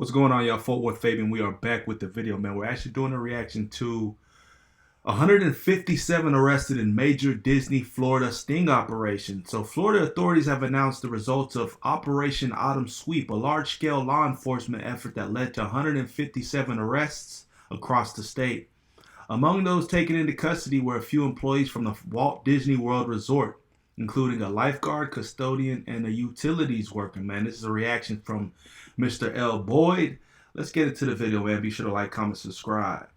What's going on, y'all? Worth Fabian. We are back with the video, man. We're actually doing a reaction to 157 arrested in major Disney Florida sting operation. So Florida authorities have announced the results of Operation Autumn Sweep, a large-scale law enforcement effort that led to 157 arrests across the state. Among those taken into custody were a few employees from the Walt Disney World Resort, including a lifeguard, custodian, and a utilities worker, man. This is a reaction from Mr. L. Boyd. Let's get into the video, man. Be sure to like, comment, subscribe.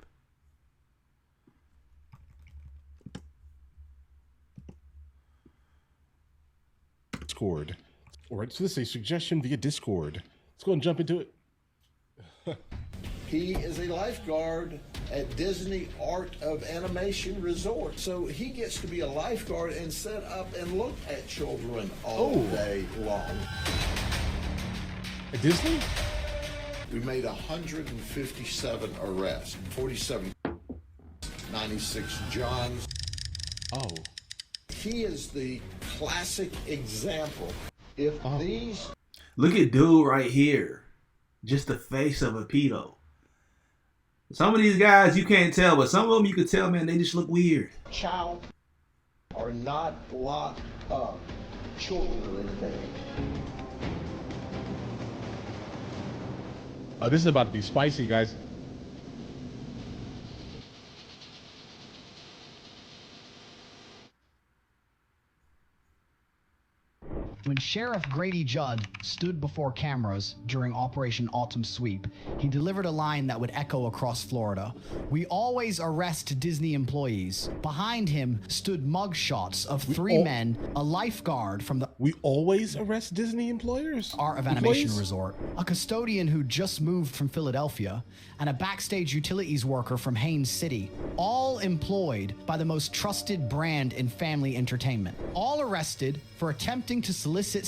Discord. All right, so this is a suggestion via Discord. Let's go and jump into it. He is a lifeguard at Disney Art of Animation Resort. So he gets to be a lifeguard and sit up and look at children all day long. At Disney? We made 157 arrests, 47, 96 Johns. Oh. He is the classic example. If these... Look at dude right here. Just the face of a pedo. Some of these guys you can't tell, but some of them you can tell, man, they just look weird. Child are not locked up. Children are in there. Oh, this is about to be spicy, guys. When Sheriff Grady Judd stood before cameras during Operation Autumn Sweep, he delivered a line that would echo across Florida. "We always arrest Disney employees." Behind him stood mugshots of three men, a lifeguard from the We always arrest Disney employers? Art of Animation Resort, a custodian who just moved from Philadelphia, and a backstage utilities worker from Haines City, all employed by the most trusted brand in family entertainment, all arrested for attempting to solicit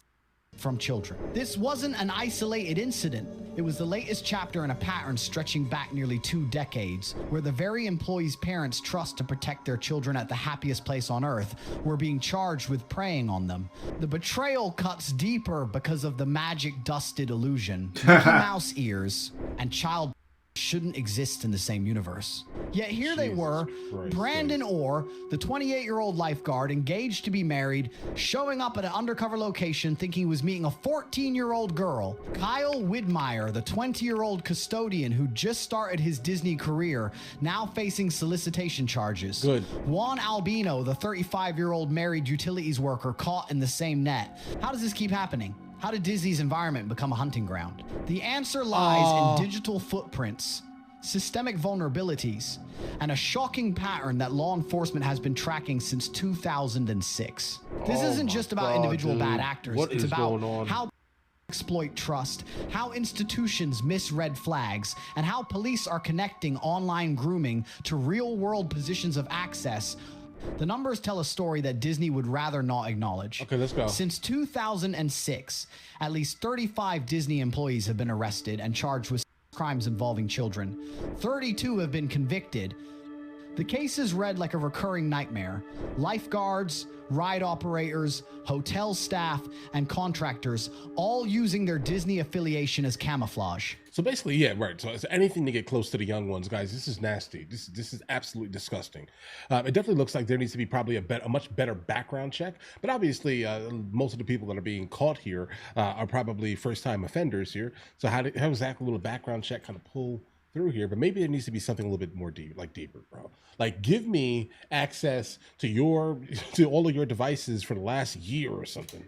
from children. This wasn't an isolated incident. It was the latest chapter in a pattern stretching back nearly 2 decades, where the very employees' parents trust to protect their children at the happiest place on earth were being charged with preying on them. The betrayal cuts deeper because of the magic dusted illusion. Mickey Mouse ears and child shouldn't exist in the same universe. Yet here they were, Brandon Orr, the 28-year-old lifeguard, engaged to be married, showing up at an undercover location thinking he was meeting a 14-year-old girl. Kyle Widmeyer, the 20-year-old custodian who just started his Disney career, now facing solicitation charges. Good. Juan Albino, the 35-year-old married utilities worker, caught in the same net. How does this keep happening? How did Disney's environment become a hunting ground? The answer lies in digital footprints, systemic vulnerabilities, and a shocking pattern that law enforcement has been tracking since 2006. This isn't just about individual bad actors. It's about how exploit trust, how institutions miss red flags, and how police are connecting online grooming to real-world positions of access. The numbers tell a story that Disney would rather not acknowledge. Okay, let's go. Since 2006, at least 35 Disney employees have been arrested and charged with crimes involving children. 32 have been convicted. The cases read like a recurring nightmare. Lifeguards, ride operators, hotel staff, and contractors all using their Disney affiliation as camouflage. So basically, yeah, right. So it's anything to get close to the young ones, guys. This is nasty. This is absolutely disgusting. It definitely looks like there needs to be probably a much better background check. But obviously, most of the people that are being caught here are probably first-time offenders here. So how exactly will a background check kind of pull through here? But maybe there needs to be something a little bit more deeper, bro. Like, give me access to all of your devices for the last year or something.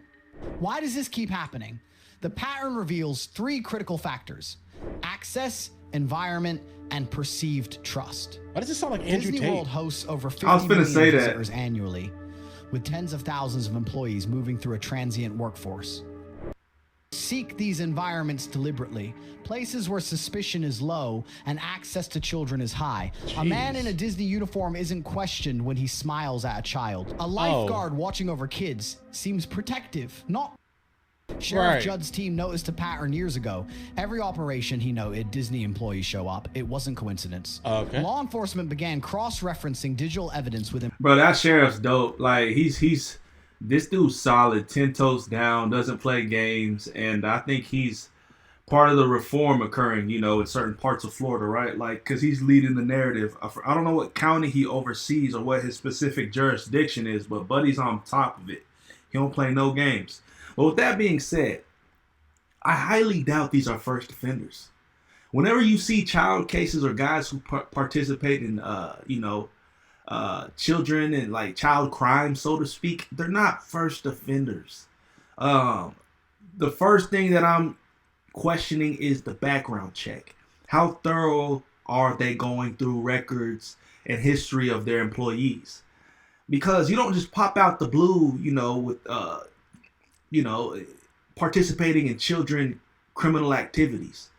Why does this keep happening? The pattern reveals 3 critical factors: access, environment, and perceived trust. Why does it sound like Andrew Disney Tate? World hosts over 50 I was million finna say that. visitors annually, with tens of thousands of employees moving through a transient workforce. Seek these environments deliberately, places where suspicion is low and access to children is high. A man in a Disney uniform isn't questioned when he smiles at a child. A lifeguard watching over kids seems protective, not. Sheriff Judd's team noticed a pattern years ago. Every operation, he noted, Disney employees show up. It wasn't coincidence. Okay. Law enforcement began cross-referencing digital evidence with him. Bro, that sheriff's dope. Like, he's this dude's solid, 10 toes down, doesn't play games, and I think he's part of the reform occurring, in certain parts of Florida, right? Like, because he's leading the narrative. I don't know what county he oversees or what his specific jurisdiction is, but Buddy's on top of it. He don't play no games. But with that being said, I highly doubt these are first offenders. Whenever you see child cases or guys who participate in, children and like child crime, so to speak, they're not first offenders. The first thing that I'm questioning is the background check. How thorough are they going through records and history of their employees? Because you don't just pop out the blue, with participating in children criminal activities.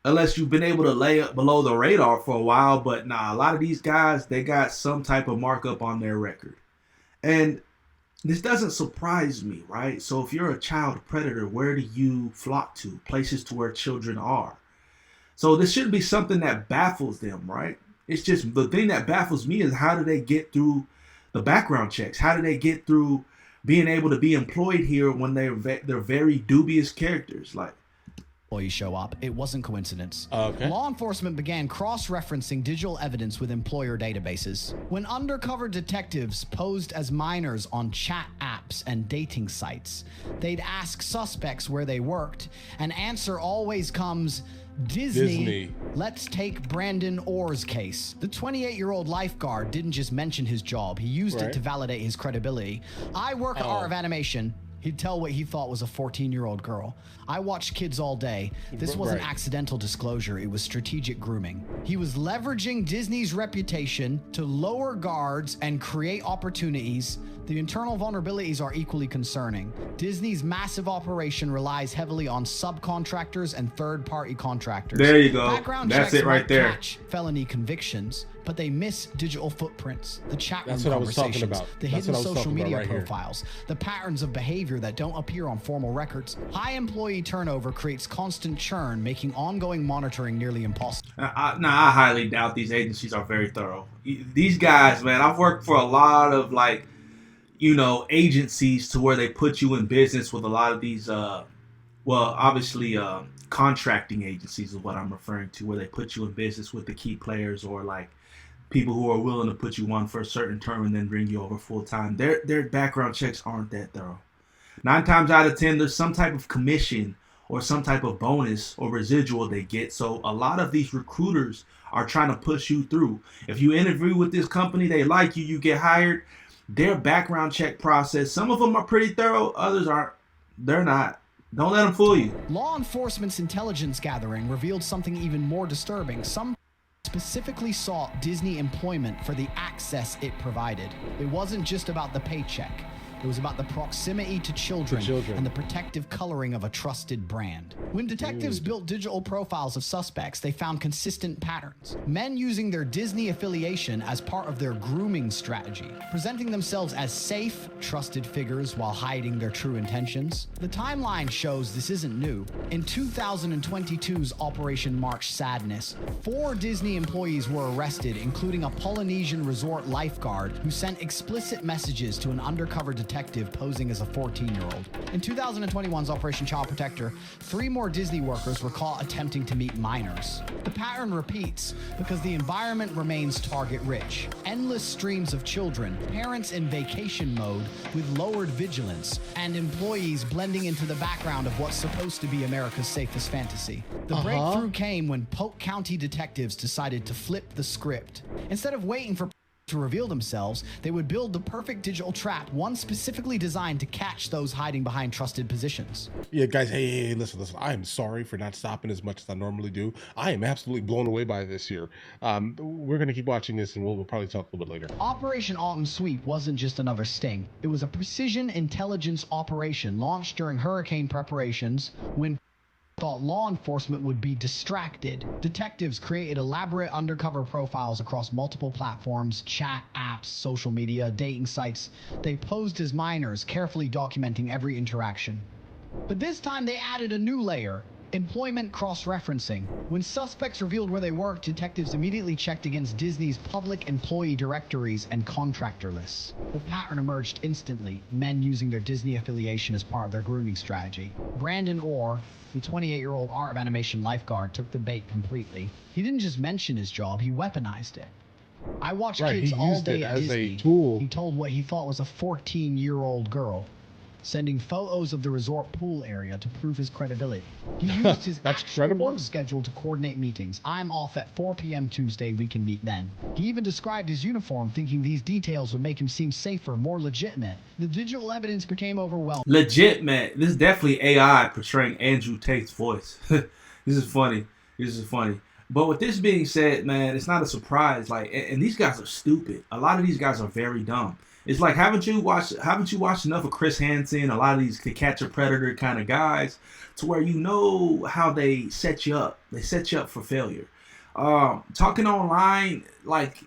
Unless you've been able to lay up below the radar for a while, but nah, a lot of these guys, they got some type of markup on their record. And this doesn't surprise me, right? So if you're a child predator, where do you flock to? Places to where children are. So this shouldn't be something that baffles them, right? It's just the thing that baffles me is how do they get through the background checks? How do they get through being able to be employed here when they're very dubious characters? Like, employees show up. It wasn't coincidence. Okay. Law enforcement began cross-referencing digital evidence with employer databases. When undercover detectives posed as minors on chat apps and dating sites, they'd ask suspects where they worked, and answer always comes, Disney. Let's take Brandon Orr's case. The 28-year-old lifeguard didn't just mention his job. He used it to validate his credibility. I work at Art of Animation. He'd tell what he thought was a 14-year-old girl. I watched kids all day. This wasn't accidental disclosure. It was strategic grooming. He was leveraging Disney's reputation to lower guards and create opportunities. The internal vulnerabilities are equally concerning. Disney's massive operation relies heavily on subcontractors and third-party contractors. There you go. Background That's checks it right might there. catch felony convictions, but they miss digital footprints, the chat room That's what I was talking conversations, about. the That's hidden what I was social talking about media right here. profiles, the patterns of behavior that don't appear on formal records. High employee turnover creates constant churn, making ongoing monitoring nearly impossible. I highly doubt these agencies are very thorough. These guys, man, I've worked for a lot of agencies to where they put you in business with a lot of these, obviously contracting agencies is what I'm referring to, where they put you in business with the key players or like people who are willing to put you on for a certain term and then bring you over full time. Their background checks aren't that thorough. 9 times out of 10, there's some type of commission or some type of bonus or residual they get. So a lot of these recruiters are trying to push you through. If you interview with this company, they like you, you get hired. Their background check process, some of them are pretty thorough, others aren't. They're not. Don't let them fool you. Law enforcement's intelligence gathering revealed something even more disturbing. Some specifically sought Disney employment for the access it provided. It wasn't just about the paycheck. It was about the proximity to children and the protective coloring of a trusted brand. When detectives built digital profiles of suspects, they found consistent patterns. Men using their Disney affiliation as part of their grooming strategy, presenting themselves as safe, trusted figures while hiding their true intentions. The timeline shows this isn't new. In 2022's Operation March Sadness, 4 Disney employees were arrested, including a Polynesian resort lifeguard who sent explicit messages to an undercover detective posing as a 14-year-old. In 2021's Operation Child Protector, 3 more Disney workers were caught attempting to meet minors. The pattern repeats because the environment remains target-rich. Endless streams of children, parents in vacation mode with lowered vigilance, and employees blending into the background of what's supposed to be America's safest fantasy. The breakthrough came when Polk County detectives decided to flip the script. Instead of waiting for to reveal themselves, they would build the perfect digital trap, one specifically designed to catch those hiding behind trusted positions. Yeah, guys, hey, listen. I am sorry for not stopping as much as I normally do. I am absolutely blown away by this here. We're going to keep watching this, and we'll probably talk a little bit later. Operation Autumn Sweep wasn't just another sting. It was a precision intelligence operation launched during hurricane preparations when thought law enforcement would be distracted. Detectives created elaborate undercover profiles across multiple platforms, chat apps, social media, dating sites. They posed as minors, carefully documenting every interaction. But this time they added a new layer. Employment cross-referencing. When suspects revealed where they worked, detectives immediately checked against Disney's public employee directories and contractor lists. The pattern emerged instantly, men using their Disney affiliation as part of their grooming strategy. Brandon Orr, the 28-year-old Art of Animation lifeguard, took the bait completely. He didn't just mention his job, he weaponized it. I watched Right, kids he all used day it at as a Disney. tool. He told what he thought was a 14-year-old girl, sending photos of the resort pool area to prove his credibility. He used his That's actual credible. work schedule to coordinate meetings. I'm off at 4 p.m. Tuesday, we can meet then. He even described his uniform, thinking these details would make him seem safer, more legitimate. The digital evidence became overwhelming. Legit, man. This is definitely AI portraying Andrew Tate's voice. This is funny. This is funny. But with this being said, man, it's not a surprise. Like, and these guys are stupid. A lot of these guys are very dumb. It's like, haven't you watched enough of Chris Hansen, a lot of these To Catch a Predator kind of guys, to where you know how they set you up. They set you up for failure. Talking online, like,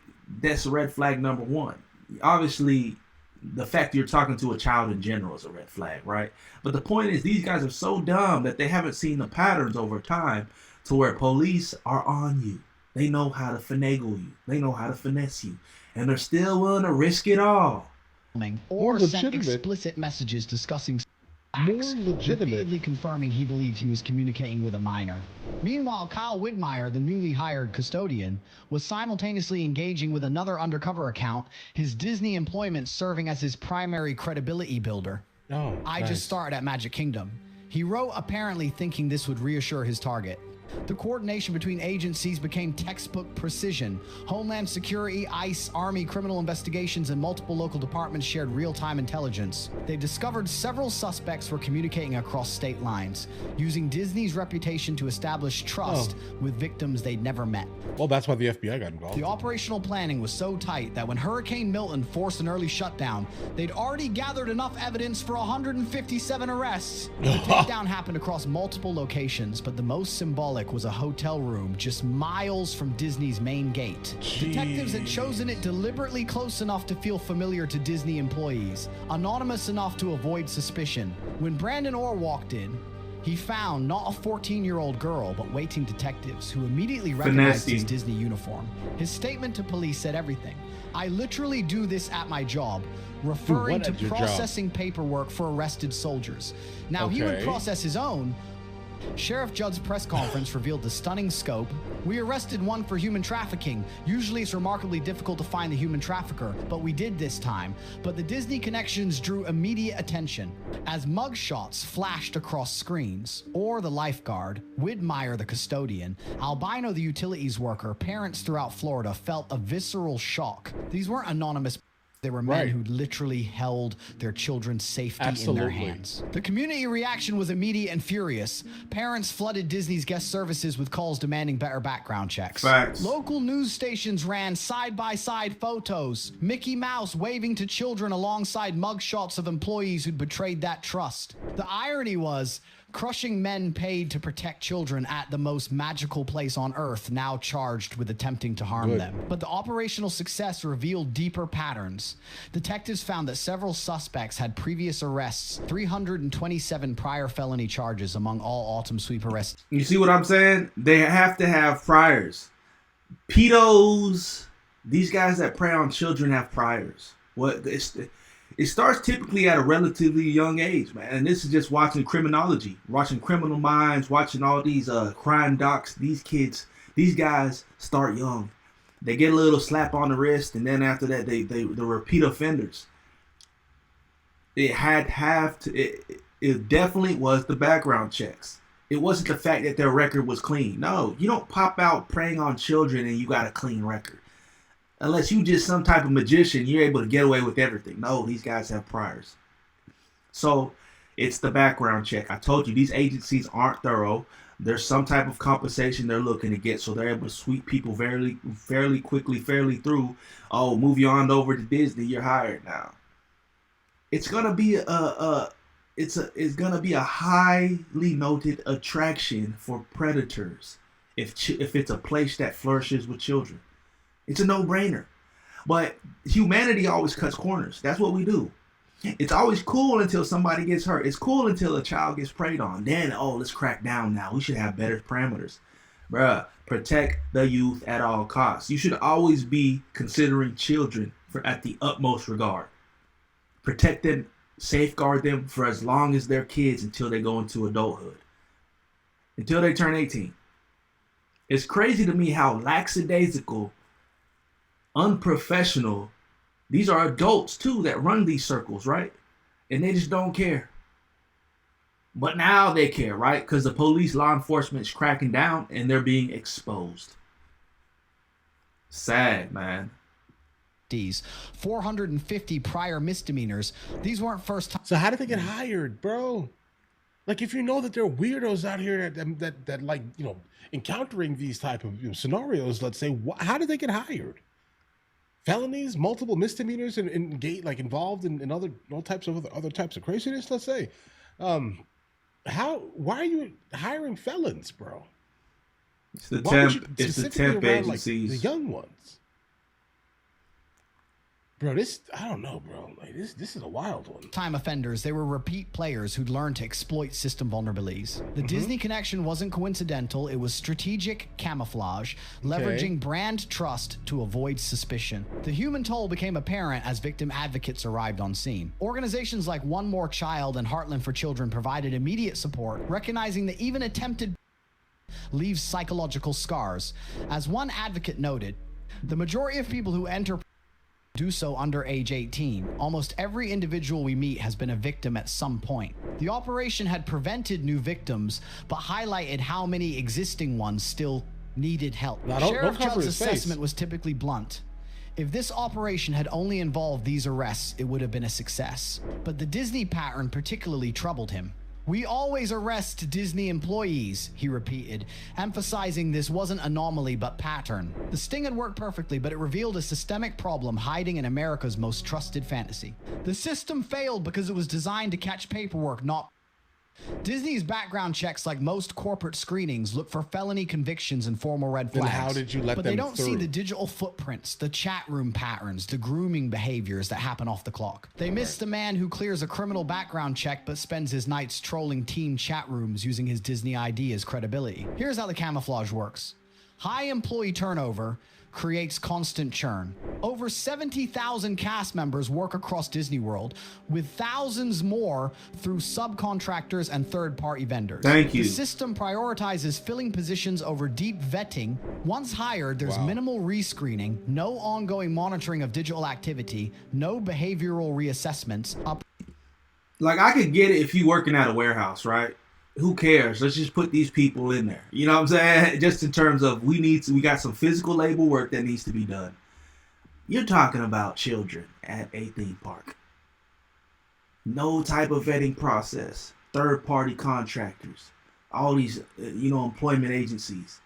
that's red flag number one. Obviously, the fact that you're talking to a child in general is a red flag, right? But the point is, these guys are so dumb that they haven't seen the patterns over time to where police are on you. They know how to finagle you. They know how to finesse you. And they're still willing to risk it all. Or More sent legitimate. explicit messages discussing More acts, legitimate. repeatedly confirming he believed he was communicating with a minor. Meanwhile, Kyle Widmeyer, the newly hired custodian, was simultaneously engaging with another undercover account, his Disney employment serving as his primary credibility builder. Oh, I nice. just started at Magic Kingdom. He wrote apparently thinking this would reassure his target. The coordination between agencies became textbook precision. Homeland Security, ICE, Army, criminal investigations, and multiple local departments shared real-time intelligence. They discovered several suspects were communicating across state lines, using Disney's reputation to establish trust with victims they'd never met. Well, that's why the FBI got involved. The operational planning was so tight that when Hurricane Milton forced an early shutdown, they'd already gathered enough evidence for 157 arrests. The takedown happened across multiple locations, but the most symbolic was a hotel room just miles from Disney's main gate. Detectives had chosen it deliberately close enough to feel familiar to Disney employees, anonymous enough to avoid suspicion. When Brandon Orr walked in, he found not a 14-year-old girl, but waiting detectives who immediately recognized his Finessing. Disney uniform. His statement to police said everything. I literally do this at my job, referring what to at your job? processing paperwork for arrested soldiers. Now, he would Okay. process his own. Sheriff Judd's press conference revealed the stunning scope. We arrested one for human trafficking. Usually it's remarkably difficult to find the human trafficker, but we did this time. But the Disney connections drew immediate attention as mugshots flashed across screens. Or the lifeguard, Widmeyer the custodian, Albino the utilities worker, parents throughout Florida felt a visceral shock. These weren't anonymous. They were men Right. who literally held their children's safety in Absolutely. their hands. The community reaction was immediate and furious. Parents flooded Disney's guest services with calls demanding better background checks. Facts. Local news stations ran side-by-side photos. Mickey Mouse waving to children alongside mugshots of employees who'd betrayed that trust. The irony was, crushing men paid to protect children at the most magical place on earth, now charged with attempting to harm Good. them. But the operational success revealed deeper patterns. Detectives found that several suspects had previous arrests, 327 prior felony charges among all autumn sweep arrests. You see what I'm saying? They have to have priors. Pedos, these guys that prey on children have priors. It starts typically at a relatively young age, man. And this is just watching criminology, watching Criminal Minds, watching all these crime docs. These guys start young. They get a little slap on the wrist, and then after that, they're repeat offenders. It definitely was the background checks. It wasn't the fact that their record was clean. No, you don't pop out preying on children and you got a clean record. Unless you just some type of magician, you're able to get away with everything. No, these guys have priors. So it's the background check. I told you, these agencies aren't thorough. There's some type of compensation they're looking to get, so they're able to sweep people fairly quickly through. Oh, move you on over to Disney. You're hired now. It's gonna be it's gonna be a highly noted attraction for predators if it's a place that flourishes with children. It's a no-brainer. But humanity always cuts corners. That's what we do. It's always cool until somebody gets hurt. It's cool until a child gets preyed on. Then, oh, let's crack down now. We should have better parameters. Bruh, protect the youth at all costs. You should always be considering children at the utmost regard. Protect them, safeguard them for as long as they're kids until they go into adulthood. Until they turn 18. It's crazy to me how lackadaisical, unprofessional, these are adults too that run these circles, right? And they just don't care. But now they care, right? Because the police, law enforcement is cracking down and they're being exposed. Sad, man. 450 prior misdemeanors. These weren't first time. So how did they get hired, bro? Like, if you know that there are weirdos out here that like, you know, encountering these type of scenarios, let's say, how did they get hired? Felonies, multiple misdemeanors, and involved in all types of other types of craziness, let's say. Why are you hiring felons, bro? It's the temp agencies. Like, the young ones. Bro, I don't know, bro. Like, this is a wild one. Time offenders, they were repeat players who'd learned to exploit system vulnerabilities. The Disney connection wasn't coincidental. It was strategic camouflage, leveraging brand trust to avoid suspicion. The human toll became apparent as victim advocates arrived on scene. Organizations like One More Child and Heartland for Children provided immediate support, recognizing that even attempted leaves psychological scars. As one advocate noted, the majority of people who enter do so under age 18. Almost every individual we meet has been a victim at some point. The operation had prevented new victims, but highlighted how many existing ones still needed help. Sheriff Judd's assessment was typically blunt. If this operation had only involved these arrests, it would have been a success. But the Disney pattern particularly troubled him. "We always arrest Disney employees," he repeated, emphasizing this wasn't anomaly but pattern. The sting had worked perfectly, but it revealed a systemic problem hiding in America's most trusted fantasy. The system failed because it was designed to catch paperwork, not Disney's background checks, like most corporate screenings, look for felony convictions and formal red flags. Then how did you let them But they don't through? see the digital footprints, the chat room patterns, the grooming behaviors that happen off the clock. They miss the man who clears a criminal background check but spends his nights trolling teen chat rooms using his Disney ID as credibility. Here's how the camouflage works. High employee turnover creates constant churn. Over 70,000 cast members work across Disney World, with thousands more through subcontractors and third-party vendors. Thank you. The system prioritizes filling positions over deep vetting. Once hired, there's minimal rescreening, no ongoing monitoring of digital activity, no behavioral reassessments. Like, I could get it if you working at a warehouse, right? Who cares? Let's just put these people in there. You know what I'm saying? Just in terms of we got some physical labor work that needs to be done. You're talking about children at a theme park. No type of vetting process. Third-party contractors. All these, employment agencies.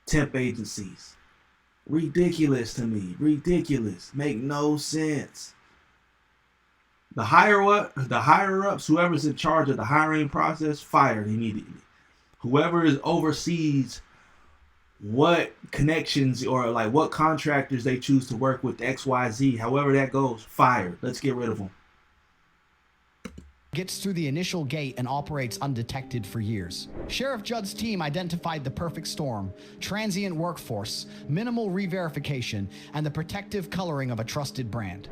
Temp agencies. Ridiculous to me. Ridiculous. Make no sense. The higher ups, whoever's in charge of the hiring process, fired immediately. Whoever oversees what connections or like what contractors they choose to work with, XYZ, however that goes, fired. Let's get rid of them. Gets through the initial gate and operates undetected for years. Sheriff Judd's team identified the perfect storm: transient workforce, minimal re-verification, and the protective coloring of a trusted brand.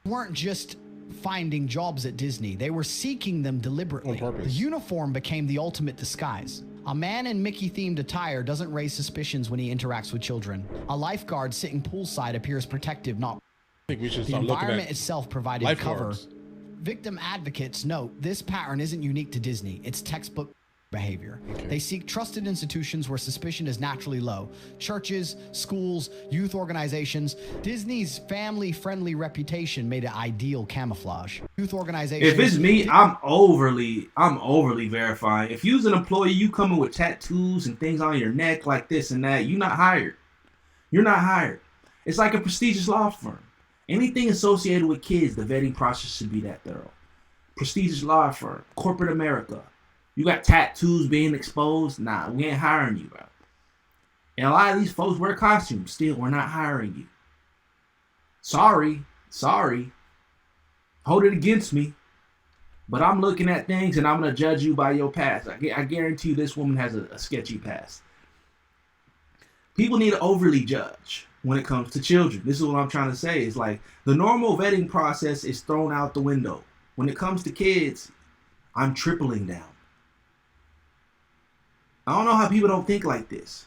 They weren't just finding jobs at Disney, they were seeking them deliberately. On purpose. The uniform became the ultimate disguise. A man in Mickey-themed attire doesn't raise suspicions when he interacts with children. A lifeguard sitting poolside appears protective, not... I think we should The start looking environment at itself provided cover. lifeguards. Victim advocates note this pattern isn't unique to Disney. It's textbook behavior. They seek trusted institutions where suspicion is naturally low. Churches, schools, youth organizations. Disney's family-friendly reputation made it ideal camouflage. Youth organizations... If it's me, I'm overly verifying. If you's an employee, you coming with tattoos and things on your neck like this and that, you're not hired. You're not hired. It's like a prestigious law firm. Anything associated with kids, the vetting process should be that thorough. Prestigious law firm, corporate America. You got tattoos being exposed? Nah, we ain't hiring you, bro. And a lot of these folks wear costumes. Still, we're not hiring you. Sorry. Hold it against me. But I'm looking at things and I'm going to judge you by your past. I guarantee you this woman has a sketchy past. People need to overly judge when it comes to children. This is what I'm trying to say. Is like the normal vetting process is thrown out the window. When it comes to kids, I'm tripling down. I don't know how people don't think like this.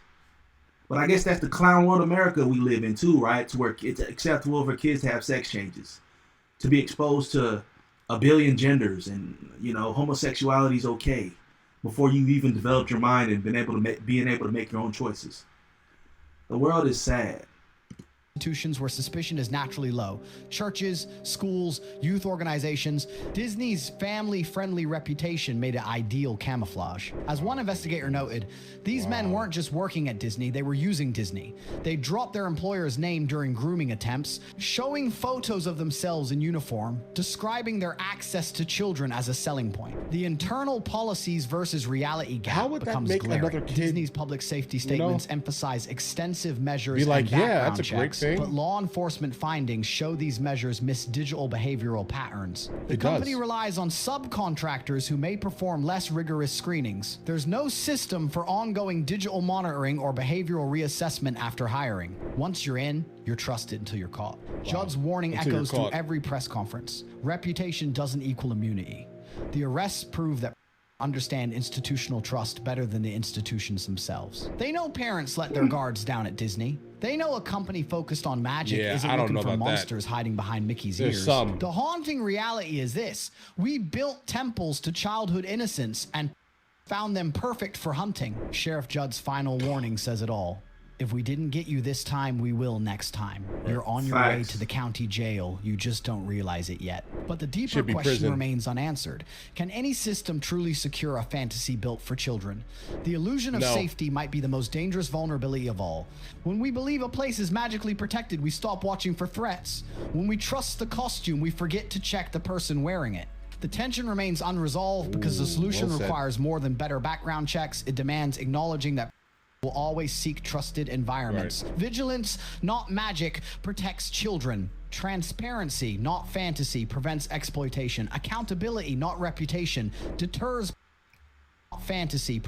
But I guess that's the clown world America we live in too, right? To where it's acceptable for kids to have sex changes, to be exposed to a billion genders, and homosexuality is okay before you've even developed your mind and being able to make your own choices. The world is sad. Institutions where suspicion is naturally low. Churches, schools, youth organizations. Disney's family-friendly reputation made it ideal camouflage. As one investigator noted, these men weren't just working at Disney, they were using Disney. They dropped their employer's name during grooming attempts, showing photos of themselves in uniform, describing their access to children as a selling point. The internal policies versus reality gap becomes glaring. Disney's public safety statements emphasize extensive measures and background checks. But law enforcement findings show these measures miss digital behavioral patterns. The company relies on subcontractors who may perform less rigorous screenings. There's no system for ongoing digital monitoring or behavioral reassessment after hiring. Once you're in, you're trusted until you're caught. Judd's warning echoes through every press conference. Reputation doesn't equal immunity. The arrests prove that understand institutional trust better than the institutions themselves. They know parents let their guards down at Disney. They know a company focused on magic isn't looking for monsters hiding behind Mickey's ears. The haunting reality is this. We built temples to childhood innocence and found them perfect for hunting. Sheriff Judd's final warning says it all. If we didn't get you this time, we will next time. You're on your way to the county jail. You just don't realize it yet. But the deeper question remains unanswered. Can any system truly secure a fantasy built for children? The illusion of safety might be the most dangerous vulnerability of all. When we believe a place is magically protected, we stop watching for threats. When we trust the costume, we forget to check the person wearing it. The tension remains unresolved because the solution requires more than better background checks. It demands acknowledging that will always seek trusted environments. Vigilance, not magic, protects children. Transparency, not fantasy, prevents exploitation. Accountability, not reputation, deters fantasy.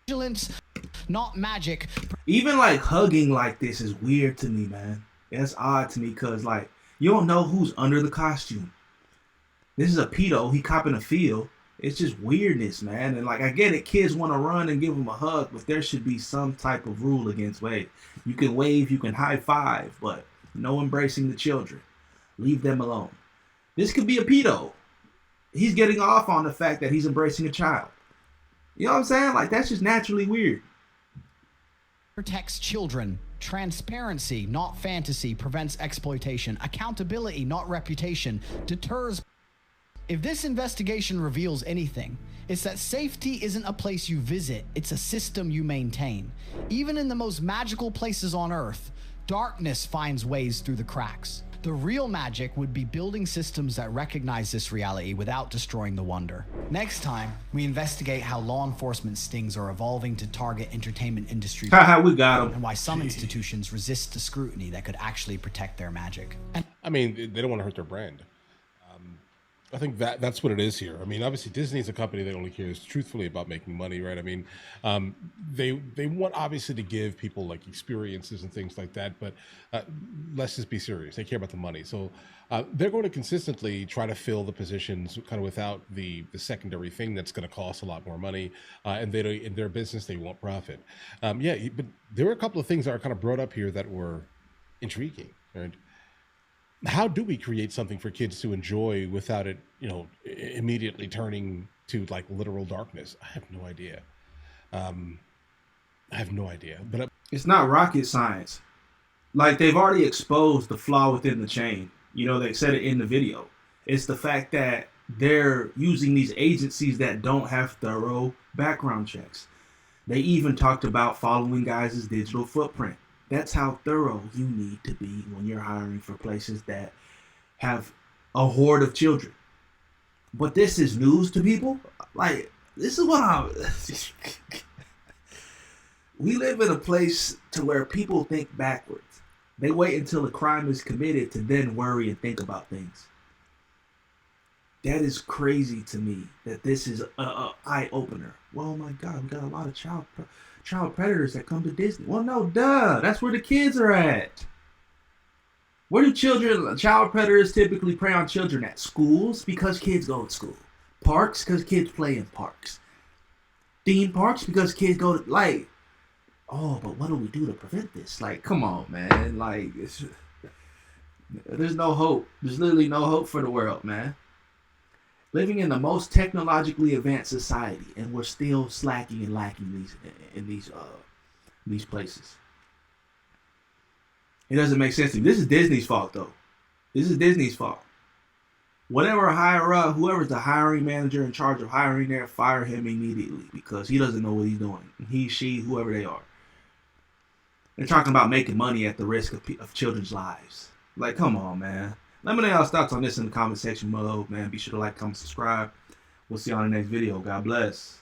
Vigilance, not magic. Even like hugging like this is weird to me, man. That's odd to me because like you don't know who's under the costume. This is a pedo. He copping a feel. It's just weirdness, man. And like I get it, kids want to run and give them a hug, but there should be some type of rule against wave. You can wave, you can high five, but no embracing the children. Leave them alone. This could be a pedo. He's getting off on the fact that he's embracing a child. You know what I'm saying? Like that's just naturally weird. Protects children. Transparency, not fantasy, prevents exploitation. Accountability, not reputation, deters. If this investigation reveals anything, it's that safety isn't a place you visit, it's a system you maintain. Even in the most magical places on Earth, darkness finds ways through the cracks. The real magic would be building systems that recognize this reality without destroying the wonder. Next time, we investigate how law enforcement stings are evolving to target entertainment industry. We got them. And why some institutions resist the scrutiny that could actually protect their magic. I mean, they don't want to hurt their brand. I think that's what it is here. I mean, obviously Disney is a company that only cares truthfully about making money, right? I mean, they want obviously to give people like experiences and things like that, but let's just be serious. They care about the money. So they're going to consistently try to fill the positions kind of without the secondary thing that's going to cost a lot more money. And in their business, they want profit. But there were a couple of things that are kind of brought up here that were intriguing, right? How do we create something for kids to enjoy without it, immediately turning to like literal darkness? I have no idea. But it's not rocket science. Like they've already exposed the flaw within the chain. They said it in the video. It's the fact that they're using these agencies that don't have thorough background checks. They even talked about following guys' digital footprint. That's how thorough you need to be when you're hiring for places that have a horde of children. But this is news to people. Like, this is what I'm... We live in a place to where people think backwards. They wait until a crime is committed to then worry and think about things. That is crazy to me that this is a eye opener. Well, oh my God, we got a lot of child predators that come to Disney. Well, no, duh. That's where the kids are at. Where do child predators typically prey on children at? Schools, because kids go to school. Parks, because kids play in parks. Theme parks, because kids go to, like, oh, but what do we do to prevent this? Like, come on, man. Like, there's no hope. There's literally no hope for the world, man. Living in the most technologically advanced society, and we're still slacking and lacking in these places. It doesn't make sense to me. This is Disney's fault, though. This is Disney's fault. Whatever higher up, whoever's the hiring manager in charge of hiring there, fire him immediately because he doesn't know what he's doing. He, she, whoever they are. They're talking about making money at the risk of children's lives. Like, come on, man. Let me know y'all's thoughts on this in the comment section below, man. Be sure to like, comment, subscribe. We'll see you on the next video. God bless.